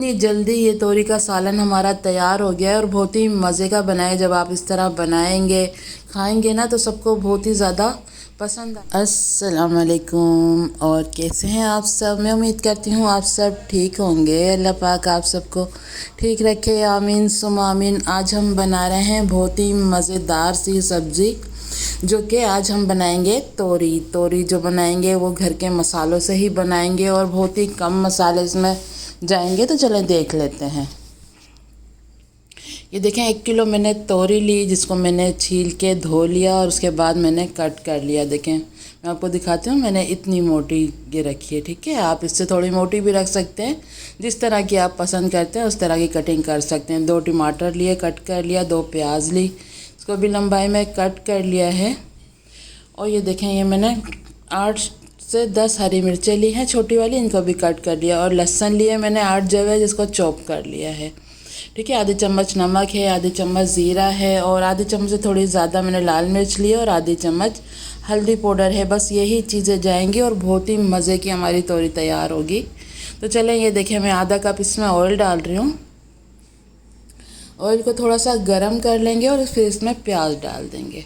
इतनी जल्दी ये तोरी का सालन हमारा तैयार हो गया है और बहुत ही मज़े का बना है। जब आप इस तरह बनाएंगे खाएंगे ना तो सबको बहुत ही ज़्यादा पसंद अस्सलाम वालेकुम। और कैसे हैं आप सब? मैं उम्मीद करती हूँ आप सब ठीक होंगे। अल्लाह पाक आप सबको ठीक रखे, आमीन सुम आमीन। आज हम बना रहे हैं बहुत ही मज़ेदार सी सब्ज़ी, जो कि आज हम बनाएंगे तोरी। तोरी जो बनाएंगे वो घर के मसालों से ही बनाएंगे और बहुत ही कम मसाले इसमें जाएंगे। तो चलें देख लेते हैं। ये देखें 1 किलो मैंने तोरी ली, जिसको मैंने छील के धो लिया और उसके बाद मैंने कट कर लिया। देखें मैं आपको दिखाती हूँ, मैंने इतनी मोटी ये रखी है। ठीक है, आप इससे थोड़ी मोटी भी रख सकते हैं, जिस तरह की आप पसंद करते हैं उस तरह की कटिंग कर सकते हैं। 2 टमाटर लिए, कट कर लिया। 2 प्याज ली, इसको भी लंबाई में कट कर लिया है। और ये देखें ये मैंने 8 से 10 हरी मिर्चें ली हैं छोटी वाली, इनको भी कट कर लिया। और लहसुन लिए मैंने 8 जवे, जिसको चॉप कर लिया है। ठीक है, आधी चम्मच नमक है, आधी चम्मच ज़ीरा है और आधी चम्मच से थोड़ी ज़्यादा मैंने लाल मिर्च ली और आधी चम्मच हल्दी पाउडर है। बस यही चीज़ें जाएंगी और बहुत ही मज़े की हमारी तोरी तैयार होगी। तो चलें ये देखें मैं आधा कप इसमें ऑयल डाल रही हूँ। ऑयल को थोड़ा सा गर्म कर लेंगे और फिर इसमें प्याज डाल देंगे।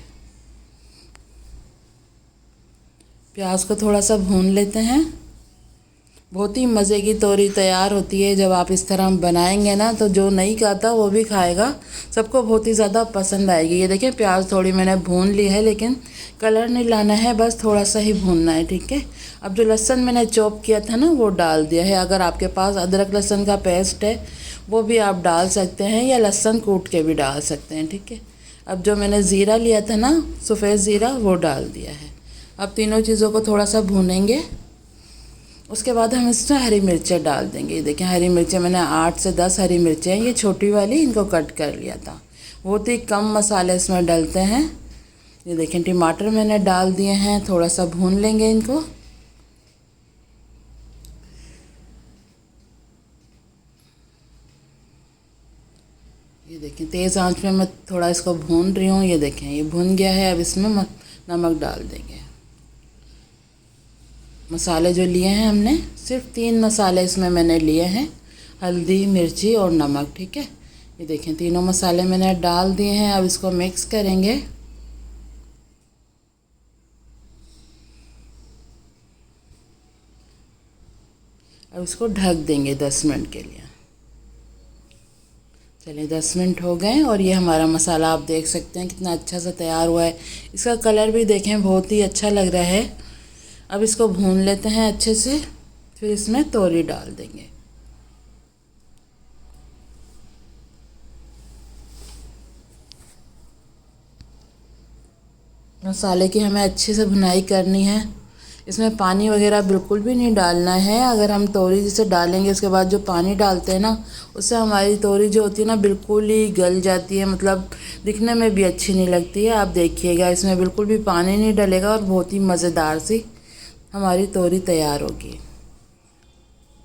प्याज को थोड़ा सा भून लेते हैं। बहुत ही मज़े की तोरी तैयार होती है जब आप इस तरह बनाएंगे ना, तो जो नहीं खाता वो भी खाएगा, सबको बहुत ही ज़्यादा पसंद आएगी। ये देखिए प्याज थोड़ी मैंने भून ली है, लेकिन कलर नहीं लाना है, बस थोड़ा सा ही भूनना है। ठीक है, अब जो लहसुन मैंने चॉप किया था ना वो डाल दिया है। अगर आपके पास अदरक लहसुन का पेस्ट है वो भी आप डाल सकते हैं, या लहसुन कूट के भी डाल सकते हैं। ठीक है, अब जो मैंने ज़ीरा लिया था ना, सफ़ेद ज़ीरा, वो डाल दिया है। अब तीनों चीज़ों को थोड़ा सा भूनेंगे। उसके बाद हम इसमें हरी मिर्चें डाल देंगे। देखें हरी मिर्चें मैंने 8 से 10 हरी मिर्चें हैं, ये छोटी वाली, इनको कट कर लिया था। बहुत ही कम मसाले इसमें डलते हैं। ये देखें टमाटर मैंने डाल दिए हैं, थोड़ा सा भून लेंगे इनको। ये देखें तेज़ आंच में मैं थोड़ा इसको भून रही हूँ। ये देखें ये भून गया है। अब इसमें नमक डाल देंगे। मसाले जो लिए हैं हमने, सिर्फ 3 मसाले इसमें मैंने लिए हैं, हल्दी, मिर्ची और नमक। ठीक है, ये देखें तीनों मसाले मैंने डाल दिए हैं। अब इसको मिक्स करेंगे। अब इसको ढक देंगे 10 मिनट के लिए। चलिए 10 मिनट हो गए और ये हमारा मसाला आप देख सकते हैं कितना अच्छा सा तैयार हुआ है। इसका कलर भी देखें बहुत ही अच्छा लग रहा है। अब इसको भून लेते हैं अच्छे से, फिर इसमें तोरी डाल देंगे। मसाले की हमें अच्छे से भुनाई करनी है। इसमें पानी वगैरह बिल्कुल भी नहीं डालना है। अगर हम तोरी जैसे डालेंगे उसके बाद जो पानी डालते हैं ना, उससे हमारी तोरी जो होती है ना बिल्कुल ही गल जाती है, मतलब दिखने में भी अच्छी नहीं लगती है। आप देखिएगा इसमें बिल्कुल भी पानी नहीं डलेगा और बहुत ही मज़ेदार सी हमारी तोरी तैयार होगी।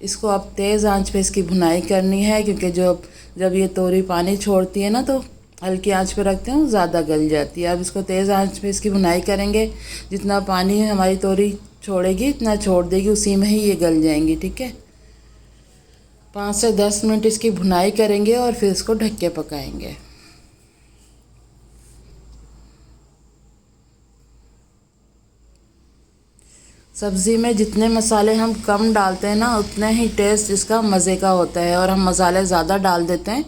इसको आप तेज़ आंच पे इसकी भुनाई करनी है, क्योंकि जब ये तोरी पानी छोड़ती है ना तो हल्की आंच पे रखते हैं, ज़्यादा गल जाती है। अब इसको तेज़ आंच पे इसकी भुनाई करेंगे। जितना पानी हमारी तोरी छोड़ेगी इतना छोड़ देगी, उसी में ही ये गल जाएंगी। ठीक है, 5 से 10 मिनट इसकी भुनाई करेंगे और फिर इसको ढक के पकाएंगे। सब्ज़ी में जितने मसाले हम कम डालते हैं ना, उतने ही टेस्ट इसका मज़े का होता है। और हम मसाले ज़्यादा डाल देते हैं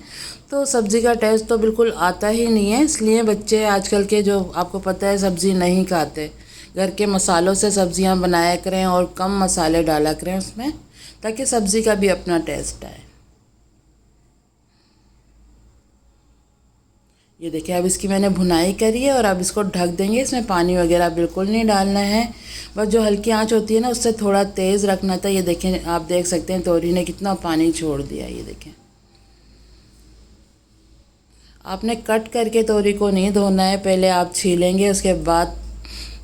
तो सब्ज़ी का टेस्ट तो बिल्कुल आता ही नहीं है। इसलिए बच्चे आजकल के, जो आपको पता है, सब्ज़ी नहीं खाते। घर के मसालों से सब्ज़ियां बनाया करें और कम मसाले डाला करें उसमें, ताकि सब्ज़ी का भी अपना टेस्ट आए। ये देखिए अब इसकी मैंने भुनाई करी है और अब इसको ढक देंगे। इसमें पानी वगैरह बिल्कुल नहीं डालना है, बस जो हल्की आंच होती है ना उससे थोड़ा तेज़ रखना था। ये देखें आप देख सकते हैं तोरी ने कितना पानी छोड़ दिया। ये देखें, आपने कट करके तोरी को नहीं धोना है, पहले आप छीलेंगे, उसके बाद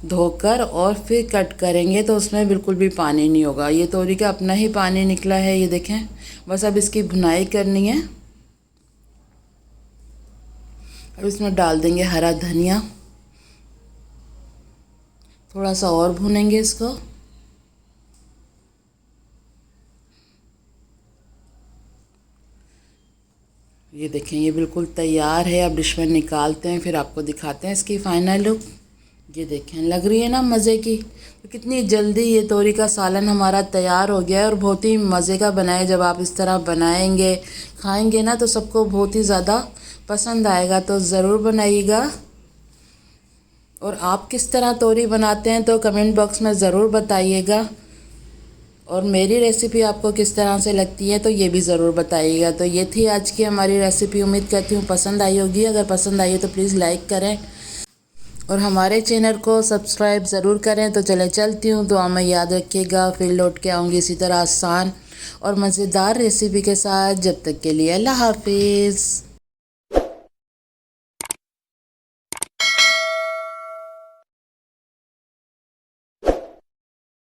धोकर और फिर कट करेंगे तो उसमें बिल्कुल भी पानी नहीं होगा। ये तोरी का अपना ही पानी निकला है। ये देखें, बस अब इसकी भुनाई करनी है। अब इसमें डाल देंगे हरा धनिया, थोड़ा सा और भूनेंगे इसको। ये देखें, ये बिल्कुल तैयार है। अब डिश में निकालते हैं, फिर आपको दिखाते हैं इसकी फ़ाइनल लुक। ये देखें, लग रही है ना मज़े की। तो कितनी जल्दी ये तोरी का सालन हमारा तैयार हो गया है और बहुत ही मज़े का बना है। जब आप इस तरह बनाएंगे, खाएंगे ना, तो सबको बहुत ही ज़्यादा पसंद आएगा। तो ज़रूर बनाइएगा। और आप किस तरह तोरी बनाते हैं तो कमेंट बॉक्स में ज़रूर बताइएगा। और मेरी रेसिपी आपको किस तरह से लगती है तो ये भी ज़रूर बताइएगा। तो ये थी आज की हमारी रेसिपी। उम्मीद करती हूँ पसंद आई होगी। अगर पसंद आई है तो प्लीज़ लाइक करें और हमारे चैनल को सब्सक्राइब ज़रूर करें। तो चले चलती हूँ, दुआ में याद रखिएगा। फिर लौट के आऊँगी इसी तरह आसान और मज़ेदार रेसिपी के साथ। जब तक के लिए अल्लाह हाफिज़।